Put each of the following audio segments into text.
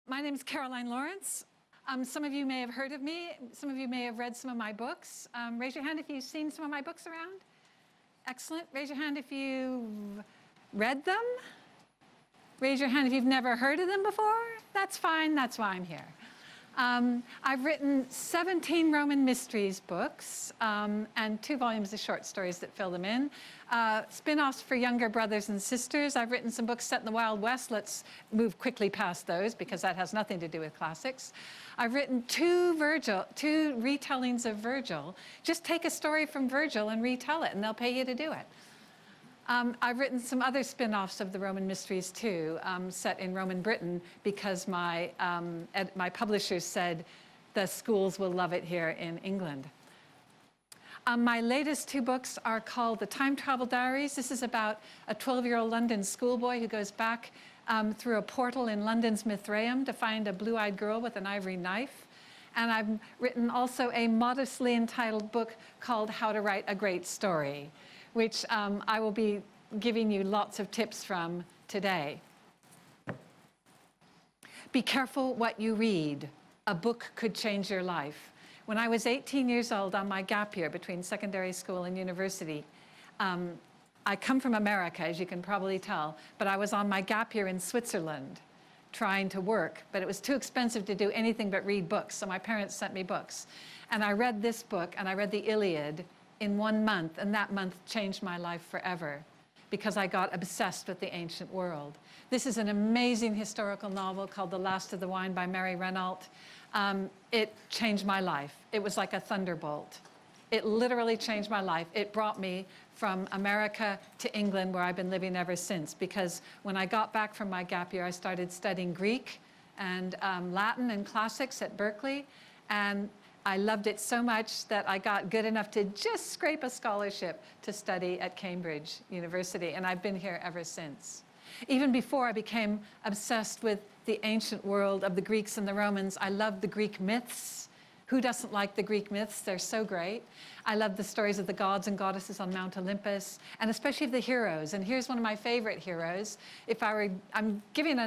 My name is Caroline Lawrence. Some of you may have heard of me. Some of you may have read some of my books. Raise your hand if you've seen some of my books around. Excellent. Raise your hand if you've read them. Raise your hand if you've never heard of them before. That's fine. That's why I'm here. I've written 17 Roman mysteries books and 2 volumes of short stories that fill them in. Spin-offs for younger brothers and sisters. I've written some books set in the Wild West. Let's move quickly past those because that has nothing to do with classics. I've written 2 retellings of Virgil. Just take a story from Virgil and retell it, and they'll pay you to do it. I've written some other spin-offs of the Roman mysteries too, set in Roman Britain, because my publishers said the schools will love it here in England. My latest 2 books are called The Time Travel Diaries. This is about a 12-year-old London schoolboy who goes back through a portal in London's Mithraeum to find a blue-eyed girl with an ivory knife. And I've written also a modestly entitled book called How to Write a Great Story, which I will be giving you lots of tips from today. Be careful what you read. A book could change your life. When I was 18 years old on my gap year between secondary school and university, I come from America, as you can probably tell, but I was on my gap year in Switzerland trying to work, but it was too expensive to do anything but read books, so my parents sent me books. And I read this book, and I read the Iliad in 1 month, and that month changed my life forever because I got obsessed with the ancient world. This is an amazing historical novel called The Last of the Wine by Mary Renault. It changed my life. It was like a thunderbolt. It literally changed my life. It brought me from America to England, where I've been living ever since, because when I got back from my gap year, I started studying Greek and Latin and classics at Berkeley, and I loved it so much that I got good enough to just scrape a scholarship to study at Cambridge University, and I've been here ever since. Even before I became obsessed with the ancient world of the Greeks and the Romans, I loved the Greek myths. Who doesn't like the Greek myths? They're so great. I love the stories of the gods and goddesses on Mount Olympus, and especially of the heroes. And here's one of my favorite heroes. I'm giving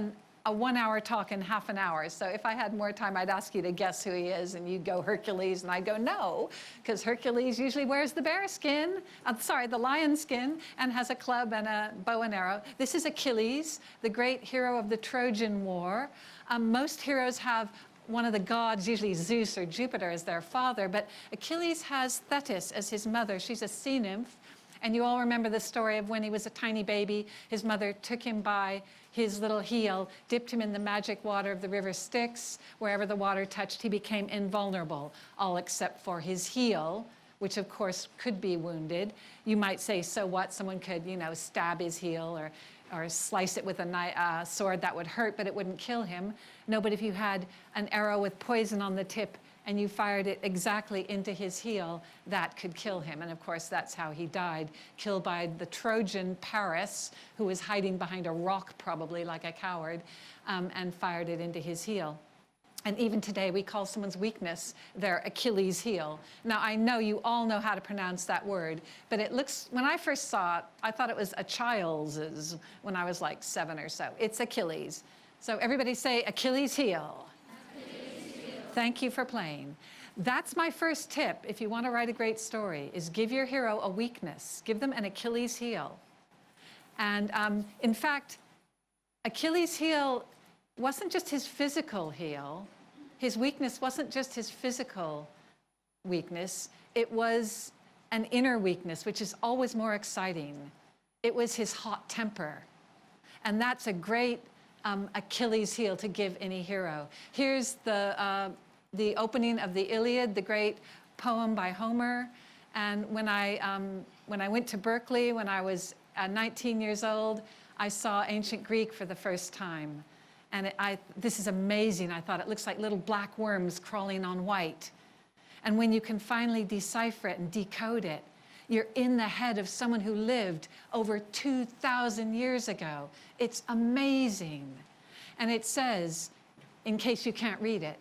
a 1-hour talk in half an hour. So if I had more time, I'd ask you to guess who he is, and you'd go Hercules, and I'd go no, because Hercules usually wears the the lion skin, and has a club and a bow and arrow. This is Achilles, the great hero of the Trojan War. Most heroes have one of the gods, usually Zeus or Jupiter, as their father, but Achilles has Thetis as his mother. She's a sea nymph. And you all remember the story of when he was a tiny baby, his mother took him by his little heel, dipped him in the magic water of the river Styx. Wherever the water touched, he became invulnerable, all except for his heel, which of course could be wounded. You might say, so what? Someone could, stab his heel or slice it with a sword. That would hurt, but it wouldn't kill him. No, but if you had an arrow with poison on the tip and you fired it exactly into his heel, that could kill him. And of course, that's how he died, killed by the Trojan Paris, who was hiding behind a rock, probably like a coward, and fired it into his heel. And even today, we call someone's weakness their Achilles heel. Now, I know you all know how to pronounce that word, but when I first saw it, I thought it was a child's when I was like 7 or so. It's Achilles. So everybody say Achilles heel. Thank you for playing. That's my first tip if you want to write a great story, is give your hero a weakness. Give them an Achilles heel. And in fact, Achilles heel wasn't just his physical heel. His weakness wasn't just his physical weakness. It was an inner weakness, which is always more exciting. It was his hot temper. And that's a great Achilles heel to give any hero. Here's the opening of the Iliad, the great poem by Homer. And when I went to Berkeley, when I was 19 years old, I saw ancient Greek for the first time. And this is amazing. I thought it looks like little black worms crawling on white. And when you can finally decipher it and decode it, you're in the head of someone who lived over 2,000 years ago. It's amazing. And it says, in case you can't read it,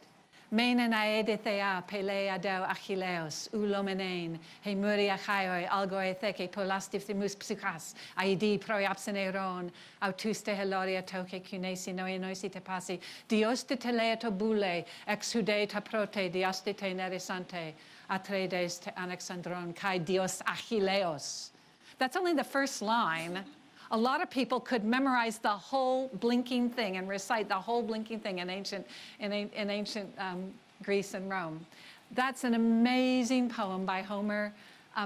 Menen aedithea pelea deu Achilleos, ulomenein, he muria chaioi, algoe theke polastifthimus psychas, aidi proiapseneron, autuste heloria toke cunesi noisi te pasi, dioste telea to bule, exude ta prote, diaste te nerisante, atreides te Alexandron, kai dios Achilleos. That's only the first line. A lot of people could memorize the whole blinking thing and recite the whole blinking thing in ancient Greece and Rome. That's an amazing poem by Homer,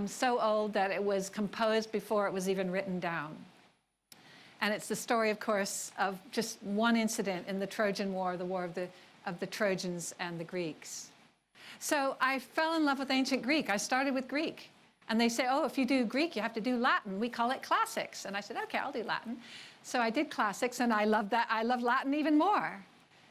so old that it was composed before it was even written down. And it's the story, of course, of just one incident in the Trojan War, the war of the Trojans and the Greeks. So I fell in love with ancient Greek. I started with Greek. And they say, oh, if you do Greek, you have to do Latin. We call it classics. And I said, okay, I'll do Latin. So I did classics, and I love that. I love Latin even more,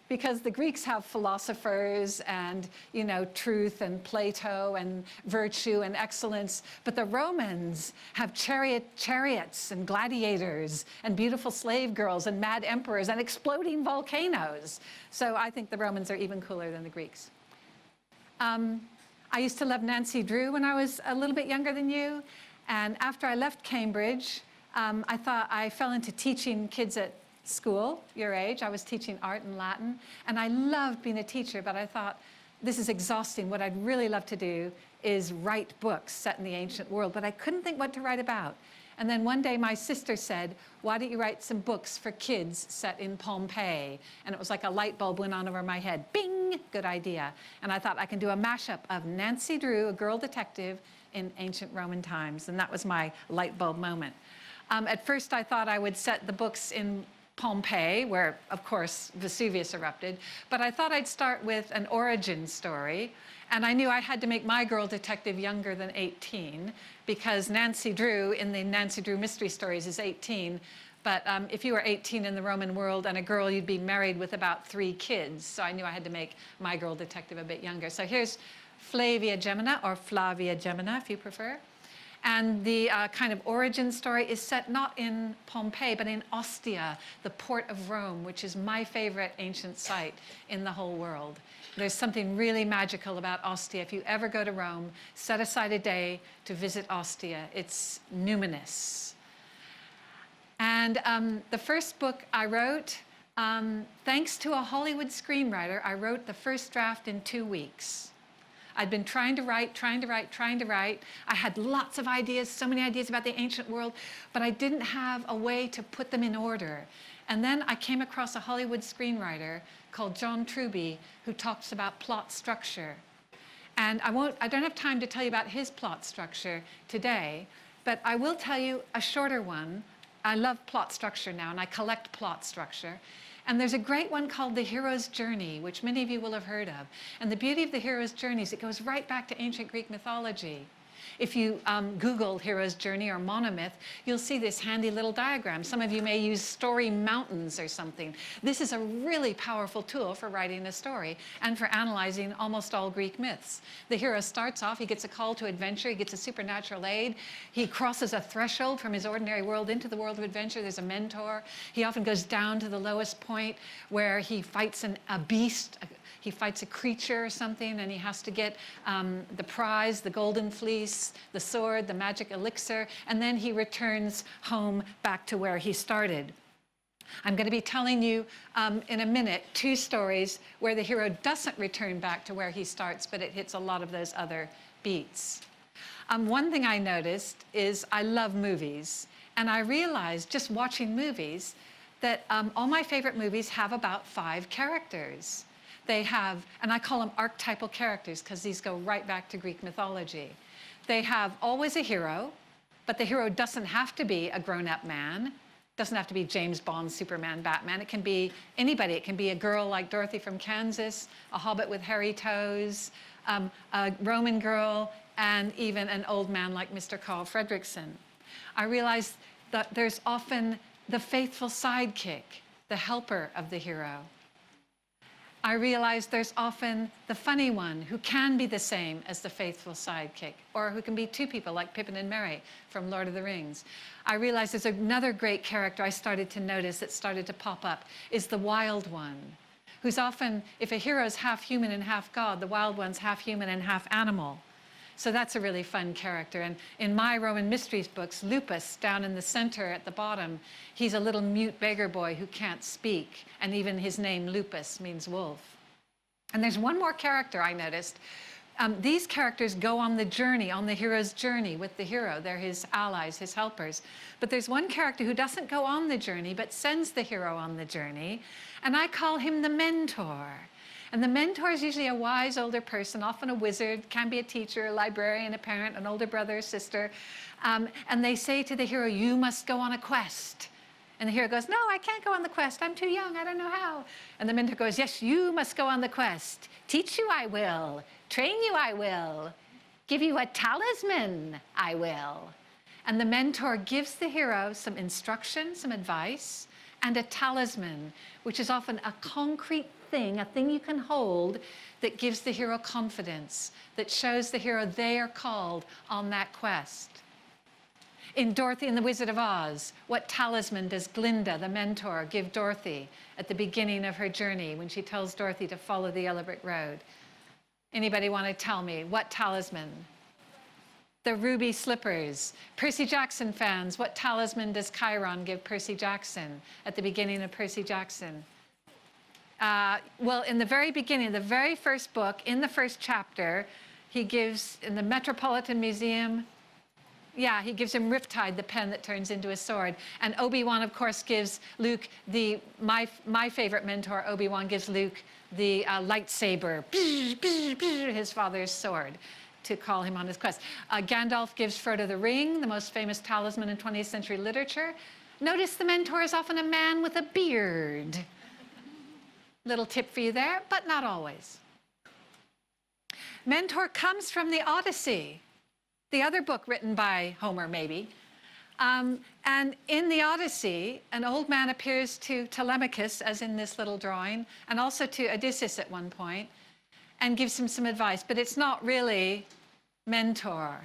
because the Greeks have philosophers and, you know, truth and Plato and virtue and excellence. But the Romans have chariots and gladiators and beautiful slave girls and mad emperors and exploding volcanoes. So I think the Romans are even cooler than the Greeks. I used to love Nancy Drew when I was a little bit younger than you. And after I left Cambridge, I fell into teaching kids at school, your age. I was teaching art and Latin. And I loved being a teacher, but I thought, this is exhausting. What I'd really love to do is write books set in the ancient world. But I couldn't think what to write about. And then one day my sister said, why don't you write some books for kids set in Pompeii? And it was like a light bulb went on over my head. Bing, good idea. And I thought I can do a mashup of Nancy Drew, a girl detective, in ancient Roman times. And that was my light bulb moment. At first I thought I would set the books in Pompeii, where, of course, Vesuvius erupted. But I thought I'd start with an origin story. And I knew I had to make my girl detective younger than 18, because Nancy Drew, in the Nancy Drew mystery stories, is 18. But if you were 18 in the Roman world and a girl, you'd be married with about 3 kids. So I knew I had to make my girl detective a bit younger. So here's Flavia Gemina, or Flavia Gemina, if you prefer. And the kind of origin story is set not in Pompeii, but in Ostia, the port of Rome, which is my favorite ancient site in the whole world. There's something really magical about Ostia. If you ever go to Rome, set aside a day to visit Ostia. It's numinous. And the first book I wrote, thanks to a Hollywood screenwriter, I wrote the first draft in 2 weeks. I'd been trying to write. I had lots of ideas, so many ideas about the ancient world, but I didn't have a way to put them in order. And then I came across a Hollywood screenwriter called John Truby, who talks about plot structure. And I don't have time to tell you about his plot structure today, but I will tell you a shorter one. I love plot structure now, and I collect plot structure. And there's a great one called The Hero's Journey, which many of you will have heard of. And the beauty of The Hero's Journey is it goes right back to ancient Greek mythology. If you Google Hero's Journey or monomyth, you'll see this handy little diagram. Some of you may use story mountains or something. This is a really powerful tool for writing a story and for analyzing almost all Greek myths. The hero starts off, he gets a call to adventure, he gets a supernatural aid, he crosses a threshold from his ordinary world into the world of adventure. There's a mentor. He often goes down to the lowest point where he fights a beast, he fights a creature or something, and he has to get the prize, the golden fleece, the sword, the magic elixir, and then he returns home back to where he started. I'm going to be telling you in a minute 2 stories where the hero doesn't return back to where he starts, but it hits a lot of those other beats. One thing I noticed is I love movies, and I realized just watching movies that all my favorite movies have about 5 characters. They have, and I call them archetypal characters because these go right back to Greek mythology. They have always a hero, but the hero doesn't have to be a grown-up man. Doesn't have to be James Bond, Superman, Batman. It can be anybody. It can be a girl like Dorothy from Kansas, a hobbit with hairy toes, a Roman girl, and even an old man like Mr. Carl Fredricksen. I realized that there's often the faithful sidekick, the helper of the hero. I realized there's often the funny one who can be the same as the faithful sidekick, or who can be 2 people like Pippin and Merry from Lord of the Rings. I realized there's another great character I started to notice that started to pop up, is the wild one, who's often, if a hero's half human and half god, the wild one's half human and half animal. So that's a really fun character. And in my Roman Mysteries books, Lupus, down in the center at the bottom, he's a little mute beggar boy who can't speak. And even his name, Lupus, means wolf. And there's one more character I noticed. These characters go on the journey, on the hero's journey with the hero. They're his allies, his helpers. But there's one character who doesn't go on the journey, but sends the hero on the journey. And I call him the mentor. And the mentor is usually a wise older person, often a wizard, can be a teacher, a librarian, a parent, an older brother or sister. And they say to the hero, you must go on a quest. And the hero goes, no, I can't go on the quest. I'm too young. I don't know how. And the mentor goes, yes, you must go on the quest. Teach you I will. Train you I will. Give you a talisman I will. And the mentor gives the hero some instruction, some advice, and a talisman, which is often a concrete thing, a thing you can hold that gives the hero confidence, that shows the hero they are called on that quest. In Dorothy and the Wizard of Oz, what talisman does Glinda, the mentor, give Dorothy at the beginning of her journey when she tells Dorothy to follow the yellow brick road? Anybody want to tell me what talisman? The ruby slippers. Percy Jackson fans, what talisman does Chiron give Percy Jackson at the beginning of Percy Jackson? Well, in the very beginning, the very first book, in the first chapter, he gives, in the Metropolitan Museum, he gives him Riptide, the pen that turns into a sword. And Obi-Wan, of course, gives Luke my favorite mentor, Obi-Wan, gives Luke the lightsaber, his father's sword, to call him on his quest. Gandalf gives Frodo the ring, the most famous talisman in 20th century literature. Notice the mentor is often a man with a beard. Little tip for you there, but not always. Mentor comes from the Odyssey, the other book written by Homer, maybe. And in the Odyssey, an old man appears to Telemachus, as in this little drawing, and also to Odysseus at one point, and gives him some advice. But it's not really mentor.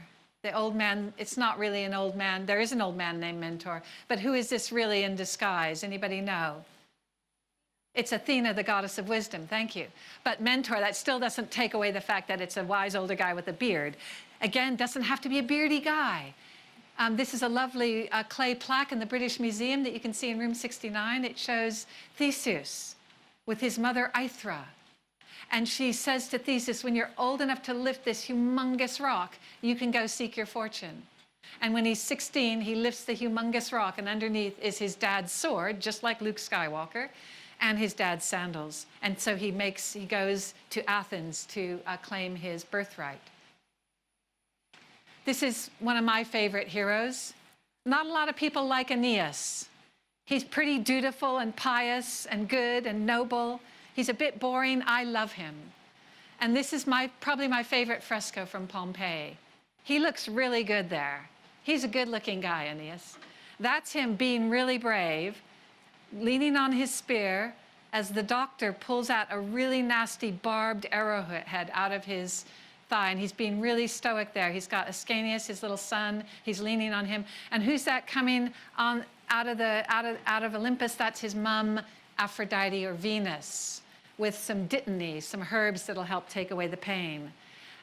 The old man, it's not really an old man. There is an old man named Mentor. But who is this really in disguise? Anybody know? It's Athena, the goddess of wisdom. Thank you. But mentor, that still doesn't take away the fact that it's a wise older guy with a beard. Again, doesn't have to be a beardy guy. This is a lovely clay plaque in the British Museum that you can see in room 69. It shows Theseus with his mother Aithra. And she says to Theseus, when you're old enough to lift this humongous rock, you can go seek your fortune. And when he's 16, he lifts the humongous rock, and underneath is his dad's sword, just like Luke Skywalker, and his dad's sandals. And so he goes to Athens to claim his birthright. This is one of my favorite heroes. Not a lot of people like Aeneas. He's pretty dutiful and pious and good and noble. He's a bit boring. I love him. And this is probably my favorite fresco from Pompeii. He looks really good there. He's a good-looking guy, Aeneas. That's him being really brave, leaning on his spear as the doctor pulls out a really nasty barbed arrowhead out of his thigh, and he's being really stoic there. He's got Ascanius, his little son. He's leaning on him. And who's that coming on out of Olympus? That's his mom, Aphrodite or Venus, with some dittany, some herbs that'll help take away the pain.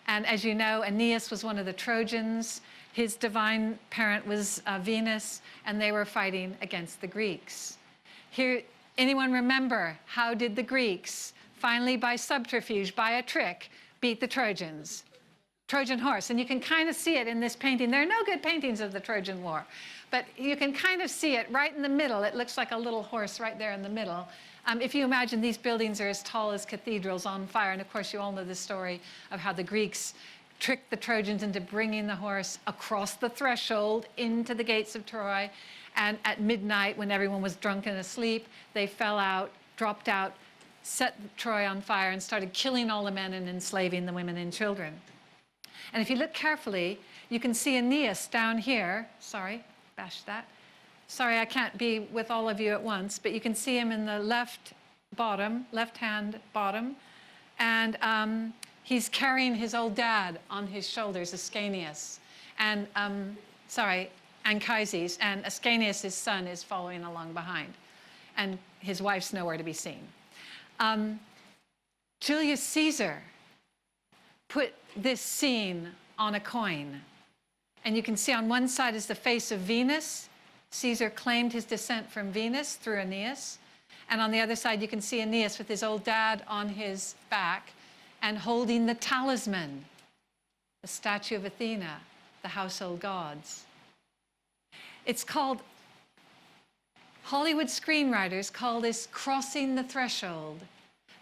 And as you know, Aeneas was one of the Trojans. His divine parent was Venus, and they were fighting against the Greeks. Here, anyone remember, how did the Greeks finally, by subterfuge, by a trick, beat the Trojans? Trojan horse. And you can kind of see it in this painting. There are no good paintings of the Trojan War, but you can kind of see it right in the middle. It looks like a little horse right there in the middle. If you imagine these buildings are as tall as cathedrals on fire, and of course you all know the story of how the Greeks tricked the Trojans into bringing the horse across the threshold into the gates of Troy. And at midnight, when everyone was drunk and asleep, they fell out, dropped out, set Troy on fire, and started killing all the men and enslaving the women and children. And if you look carefully, you can see Aeneas down here. Sorry, bash that. Sorry, I can't be with all of you at once, but you can see him in the left-hand bottom. And he's carrying his old dad on his shoulders, Ascanius. And, Anchises, and Ascanius, his son, is following along behind. And his wife's nowhere to be seen. Julius Caesar put this scene on a coin. And you can see on one side is the face of Venus. Caesar claimed his descent from Venus through Aeneas. And on the other side, you can see Aeneas with his old dad on his back and holding the talisman, the statue of Athena, the household gods. It's called, Hollywood screenwriters call this crossing the threshold,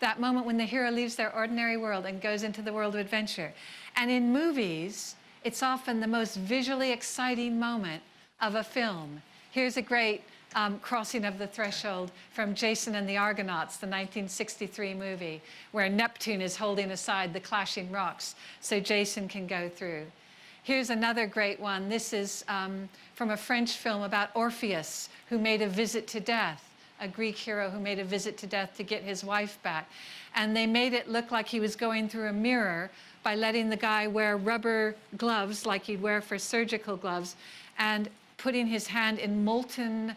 that moment when the hero leaves their ordinary world and goes into the world of adventure. And in movies, it's often the most visually exciting moment of a film. Here's a great crossing of the threshold from Jason and the Argonauts, the 1963 movie, where Neptune is holding aside the clashing rocks so Jason can go through. Here's another great one. This is from a French film about Orpheus, who made a visit to death, a Greek hero who made a visit to death to get his wife back. And they made it look like he was going through a mirror by letting the guy wear rubber gloves like you'd wear for surgical gloves and putting his hand in molten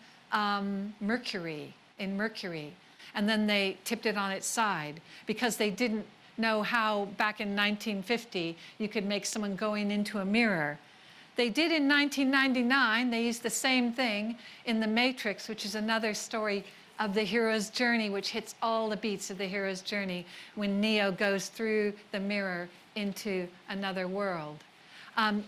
mercury. And then they tipped it on its side because they didn't know how back in 1950 you could make someone going into a mirror. They did in 1999. They used the same thing in The Matrix, which is another story of the hero's journey, which hits all the beats of the hero's journey when Neo goes through the mirror into another world.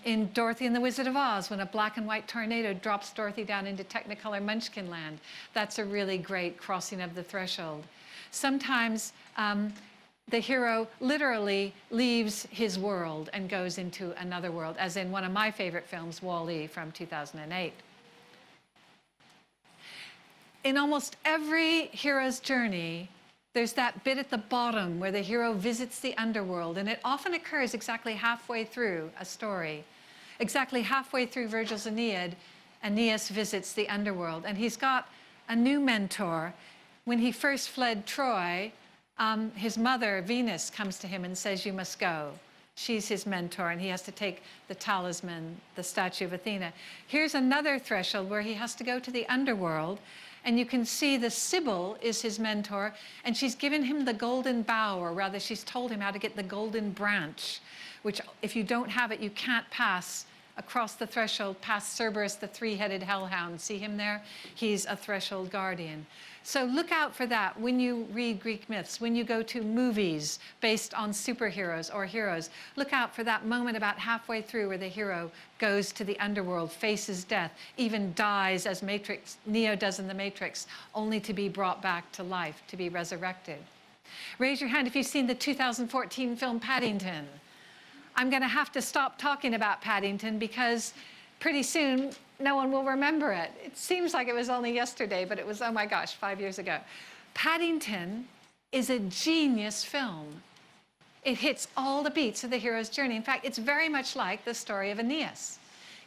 In Dorothy and the Wizard of Oz, when a black and white tornado drops Dorothy down into Technicolor Munchkin land, that's a really great crossing of the threshold. Sometimes the hero literally leaves his world and goes into another world, as in one of my favorite films, Wall-E from 2008. In almost every hero's journey, there's that bit at the bottom where the hero visits the underworld, and it often occurs exactly halfway through a story. Exactly halfway through Virgil's Aeneid, Aeneas visits the underworld, and he's got a new mentor. When he first fled Troy, his mother, Venus, comes to him and says, "You must go." She's his mentor, and he has to take the talisman, the statue of Athena. Here's another threshold where he has to go to the underworld, and you can see the Sibyl is his mentor, and she's given him the golden bough, or rather she's told him how to get the golden branch, which if you don't have it, you can't pass across the threshold past Cerberus, the three-headed hellhound. See him there? He's a threshold guardian. So look out for that when you read Greek myths, when you go to movies based on superheroes or heroes. Look out for that moment about halfway through where the hero goes to the underworld, faces death, even dies as Neo does in The Matrix, only to be brought back to life, to be resurrected. Raise your hand if you've seen the 2014 film Paddington. I'm going to have to stop talking about Paddington because pretty soon no one will remember it. It seems like it was only yesterday, but it was, oh my gosh, 5 years ago. Paddington is a genius film. It hits all the beats of the hero's journey. In fact, it's very much like the story of Aeneas.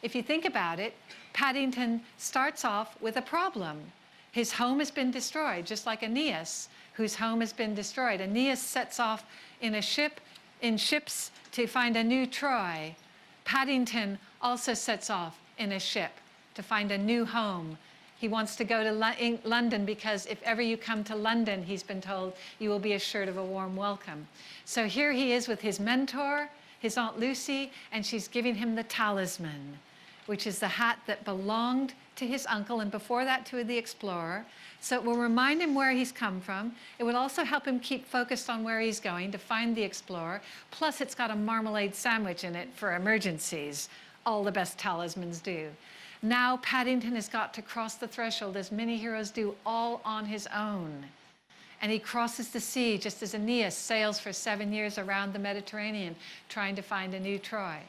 If you think about it, Paddington starts off with a problem. His home has been destroyed, just like Aeneas, whose home has been destroyed. Aeneas sets off in ships to find a new Troy. Paddington also sets off in a ship to find a new home. He wants to go to London because if ever you come to London, he's been told, you will be assured of a warm welcome. So here he is with his mentor, his Aunt Lucy, and she's giving him the talisman, which is the hat that belonged to his uncle, and before that to the explorer. So it will remind him where he's come from. It will also help him keep focused on where he's going to find the explorer. Plus, it's got a marmalade sandwich in it for emergencies. All the best talismans do. Now Paddington has got to cross the threshold, as many heroes do, all on his own. And he crosses the sea just as Aeneas sails for 7 years around the Mediterranean, trying to find a new Troy.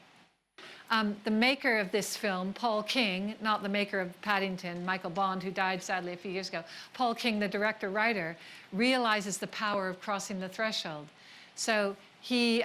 The maker of this film, Paul King, not the maker of Paddington, Michael Bond, who died sadly a few years ago, Paul King, the director-writer, realizes the power of crossing the threshold. So he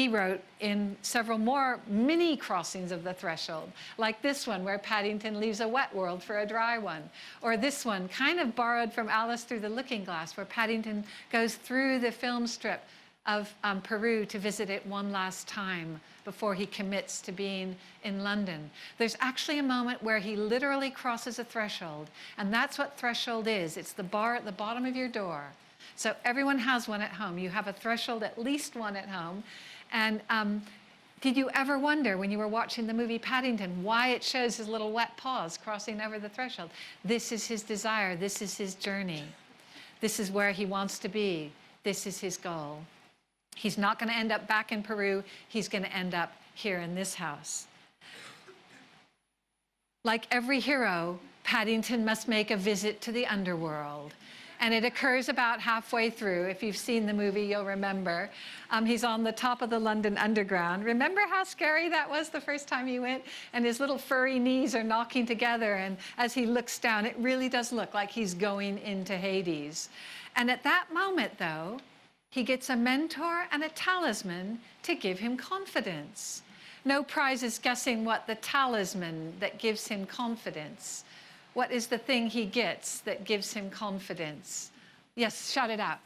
wrote in several more mini crossings of the threshold, like this one where Paddington leaves a wet world for a dry one, or this one kind of borrowed from Alice Through the Looking Glass, where Paddington goes through the film strip of Peru to visit it one last time before he commits to being in London. There's actually a moment where he literally crosses a threshold, and that's what threshold is. It's the bar at the bottom of your door. So everyone has one at home. You have a threshold, at least one at home. And did you ever wonder when you were watching the movie Paddington why it shows his little wet paws crossing over the threshold? This is his desire. This is his journey. This is where he wants to be. This is his goal. He's not going to end up back in Peru. He's going to end up here in this house. Like every hero, Paddington must make a visit to the underworld. And it occurs about halfway through. If you've seen the movie, you'll remember. He's on the top of the London Underground. Remember how scary that was the first time he went? And his little furry knees are knocking together. And as he looks down, it really does look like he's going into Hades. And at that moment, though, he gets a mentor and a talisman to give him confidence. No prize is guessing what the talisman that gives him confidence. What is the thing he gets that gives him confidence? Yes, shout it out.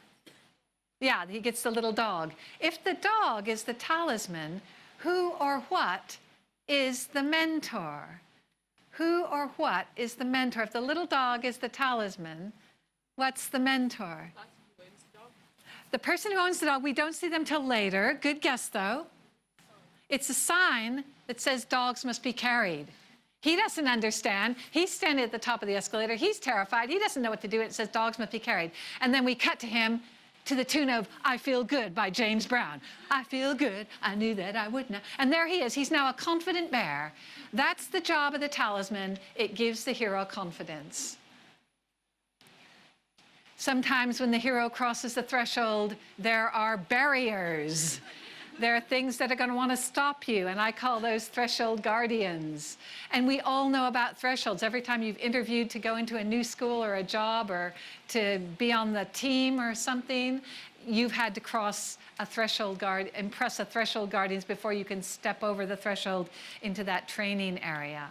Yeah, he gets the little dog. If the dog is the talisman, who or what is the mentor? Who or what is the mentor? If the little dog is the talisman, what's the mentor? The person who owns the dog, we don't see them till later. Good guess, though. It's a sign that says dogs must be carried. He doesn't understand. He's standing at the top of the escalator. He's terrified. He doesn't know what to do. It says dogs must be carried. And then we cut to him to the tune of I Feel Good by James Brown. I feel good. I knew that I would now. And there he is. He's now a confident bear. That's the job of the talisman. It gives the hero confidence. Sometimes when the hero crosses the threshold, there are barriers. There are things that are going to want to stop you, and I call those threshold guardians. And we all know about thresholds. Every time you've interviewed to go into a new school or a job or to be on the team or something, you've had to cross a threshold guard, impress a threshold guardians before you can step over the threshold into that training area.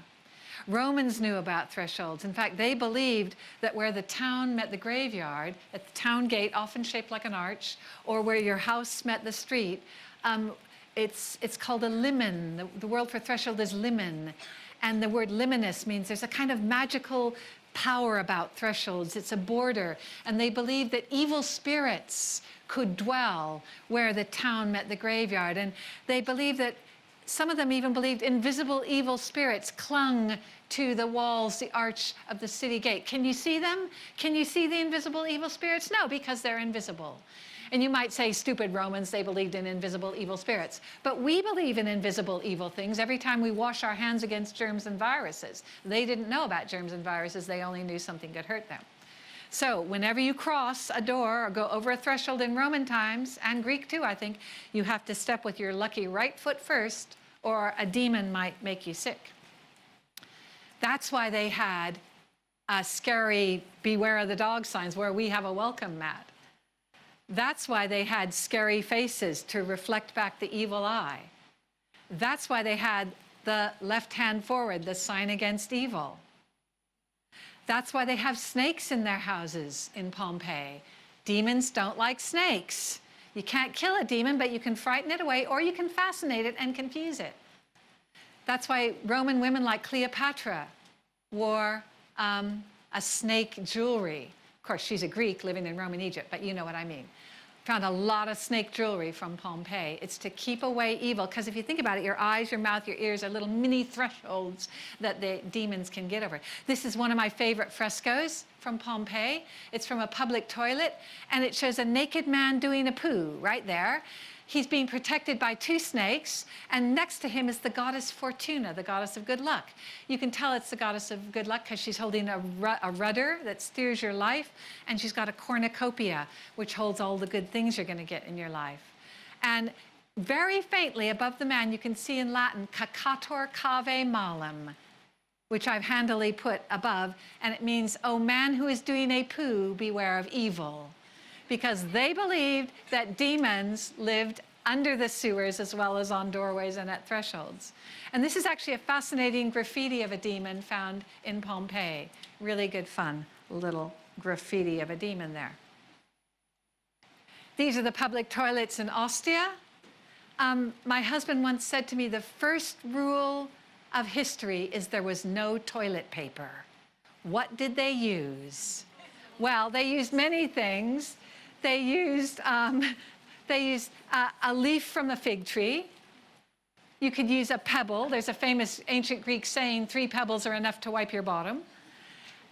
Romans knew about thresholds. In fact, they believed that where the town met the graveyard, at the town gate, often shaped like an arch, or where your house met the street, it's called a limen. The word for threshold is limen. And the word liminus means there's a kind of magical power about thresholds. It's a border. And they believed that evil spirits could dwell where the town met the graveyard. And they believed that some of them even believed invisible evil spirits clung to the walls, the arch of the city gate. Can you see them? Can you see the invisible evil spirits? No, because they're invisible. And you might say, stupid Romans, they believed in invisible evil spirits. But we believe in invisible evil things every time we wash our hands against germs and viruses. They didn't know about germs and viruses. They only knew something could hurt them. So whenever you cross a door or go over a threshold in Roman times, and Greek too, I think, you have to step with your lucky right foot first, or a demon might make you sick. That's why they had scary beware of the dog signs where we have a welcome mat. That's why they had scary faces to reflect back the evil eye. That's why they had the left hand forward, the sign against evil. That's why they have snakes in their houses in Pompeii. Demons don't like snakes. You can't kill a demon, but you can frighten it away, or you can fascinate it and confuse it. That's why Roman women like Cleopatra wore a snake jewelry. Of course, she's a Greek living in Roman Egypt, but you know what I mean. Found a lot of snake jewelry from Pompeii. It's to keep away evil, because if you think about it, your eyes, your mouth, your ears are little mini thresholds that the demons can get over. This is one of my favorite frescoes from Pompeii. It's from a public toilet, and it shows a naked man doing a poo right there. He's being protected by two snakes, and next to him is the goddess Fortuna, the goddess of good luck. You can tell it's the goddess of good luck because she's holding a rudder that steers your life, and she's got a cornucopia, which holds all the good things you're going to get in your life. And very faintly above the man, you can see in Latin, cacator cave malum, which I've handily put above, and it means, oh man who is doing a poo, beware of evil. Because they believed that demons lived under the sewers as well as on doorways and at thresholds. And this is actually a fascinating graffiti of a demon found in Pompeii. Really good fun, little graffiti of a demon there. These are the public toilets in Ostia. My husband once said to me, the first rule of history is there was no toilet paper. What did they use? Well, they used many things. They used a leaf from a fig tree. You could use a pebble. There's a famous ancient Greek saying, 3 pebbles are enough to wipe your bottom.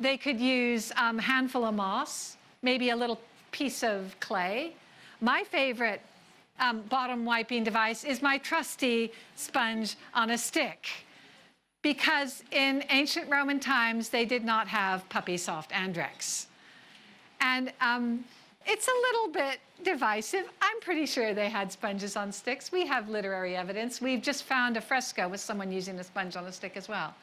They could use a handful of moss, maybe a little piece of clay. My favorite bottom wiping device is my trusty sponge on a stick, because in ancient Roman times, they did not have puppy soft Andrex. And it's a little bit divisive. I'm pretty sure they had sponges on sticks. We have literary evidence. We've just found a fresco with someone using a sponge on a stick as well.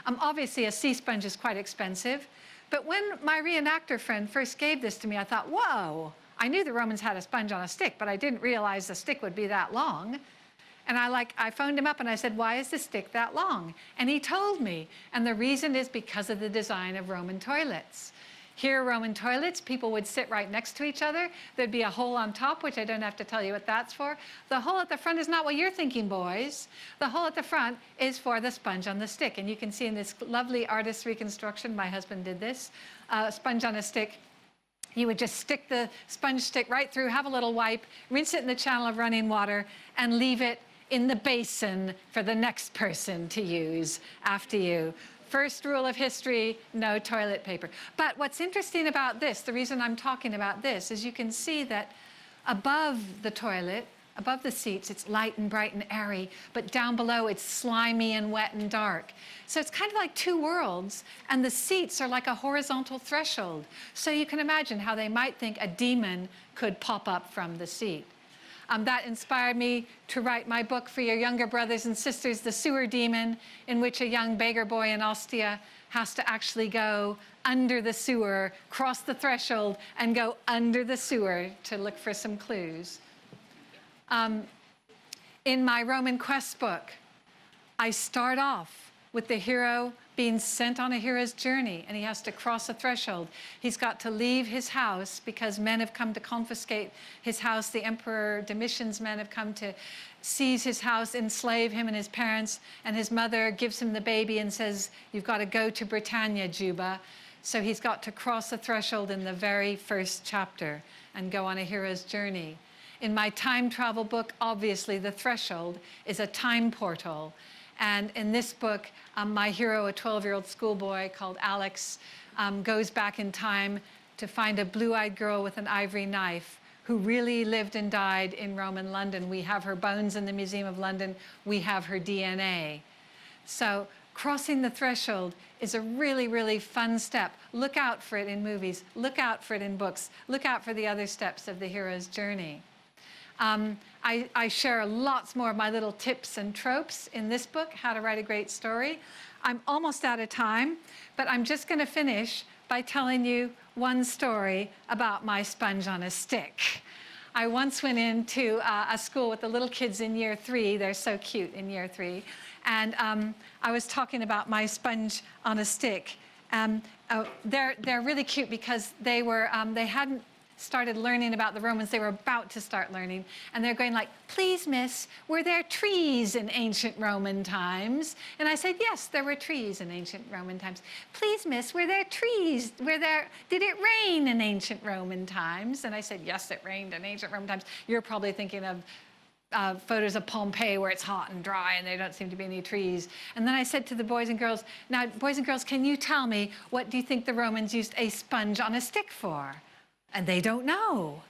Obviously, a sea sponge is quite expensive. But when my reenactor friend first gave this to me, I thought, whoa, I knew the Romans had a sponge on a stick, but I didn't realize the stick would be that long. And I phoned him up and I said, why is the stick that long? And he told me. And the reason is because of the design of Roman toilets. Here, Roman toilets, people would sit right next to each other. There'd be a hole on top, which I don't have to tell you what that's for. The hole at the front is not what you're thinking, boys. The hole at the front is for the sponge on the stick. And you can see in this lovely artist's reconstruction, my husband did this, sponge on a stick. You would just stick the sponge stick right through, have a little wipe, rinse it in the channel of running water, and leave it in the basin for the next person to use after you. First rule of history, no toilet paper. But what's interesting about this, the reason I'm talking about this, is you can see that above the toilet, above the seats, it's light and bright and airy, but down below it's slimy and wet and dark. So it's kind of like 2 worlds, and the seats are like a horizontal threshold. So you can imagine how they might think a demon could pop up from the seat. That inspired me to write my book for your younger brothers and sisters, The Sewer Demon, in which a young beggar boy in Ostia has to actually go under the sewer, cross the threshold, and go under the sewer to look for some clues. In my Roman quest book, I start off with the hero being sent on a hero's journey, and he has to cross a threshold. He's got to leave his house because men have come to confiscate his house. The Emperor Domitian's men have come to seize his house, enslave him and his parents, and his mother gives him the baby and says, you've got to go to Britannia, Juba. So he's got to cross a threshold in the very first chapter and go on a hero's journey. In my time travel book, obviously the threshold is a time portal. And in this book, my hero, a 12-year-old schoolboy called Alex, goes back in time to find a blue-eyed girl with an ivory knife who really lived and died in Roman London. We have her bones in the Museum of London. We have her DNA. So crossing the threshold is a really, really fun step. Look out for it in movies. Look out for it in books. Look out for the other steps of the hero's journey. I share lots more of my little tips and tropes in this book, How to Write a Great Story. I'm almost out of time, but I'm just going to finish by telling you one story about my sponge on a stick. I once went into a school with the little kids in year 3. They're so cute in year 3. And I was talking about my sponge on a stick. They're really cute because they hadn't started learning about the Romans. They were about to start learning. And they're going like, please, miss, were there trees in ancient Roman times? And I said, yes, there were trees in ancient Roman times. Please, miss, were there trees? Did it rain in ancient Roman times? And I said, yes, it rained in ancient Roman times. You're probably thinking of photos of Pompeii where it's hot and dry and there don't seem to be any trees. And then I said to the boys and girls, now, boys and girls, can you tell me, what do you think the Romans used a sponge on a stick for? And they don't know,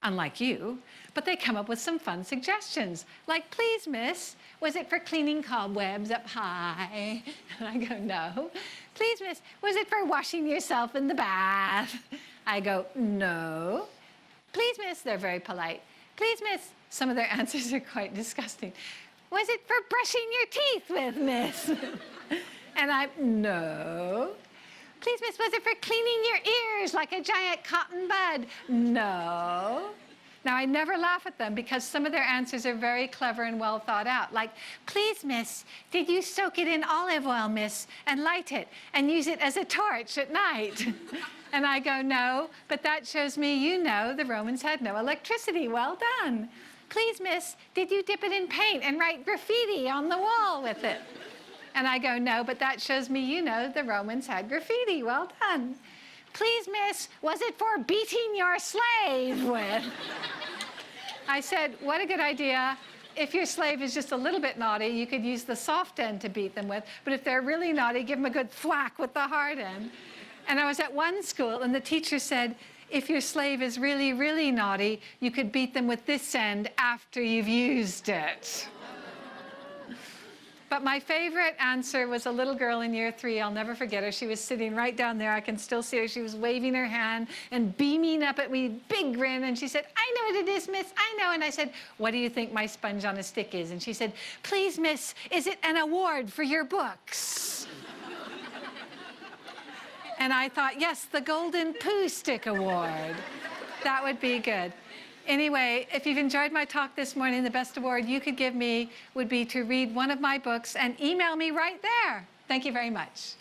unlike you, but they come up with some fun suggestions. Like, please, miss, was it for cleaning cobwebs up high? And I go, no. Please, miss, was it for washing yourself in the bath? I go, no. Please, miss, they're very polite. Please, miss, some of their answers are quite disgusting. Was it for brushing your teeth with, miss? And I, no. Please, miss, was it for cleaning your ears like a giant cotton bud? No. Now, I never laugh at them because some of their answers are very clever and well thought out. Like, please, miss, did you soak it in olive oil, miss, and light it and use it as a torch at night? And I go, no, but that shows me you know the Romans had no electricity. Well done. Please, miss, did you dip it in paint and write graffiti on the wall with it? And I go, no, but that shows me you know the Romans had graffiti. Well done. please, miss, was it for beating your slave with? I said, what a good idea. If your slave is just a little bit naughty, you could use the soft end to beat them with. But if they're really naughty, give them a good thwack with the hard end. And I was at one school, and the teacher said, if your slave is really, really naughty, you could beat them with this end after you've used it. But my favorite answer was a little girl in year 3. I'll never forget her. She was sitting right down there. I can still see her. She was waving her hand and beaming up at me, big grin. And she said, I know what it is, miss, I know. And I said, what do you think my sponge on a stick is? And she said, please, miss, is it an award for your books? And I thought, yes, the Golden Pooh Stick Award. That would be good. Anyway, if you've enjoyed my talk this morning, the best award you could give me would be to read one of my books and email me right there. Thank you very much.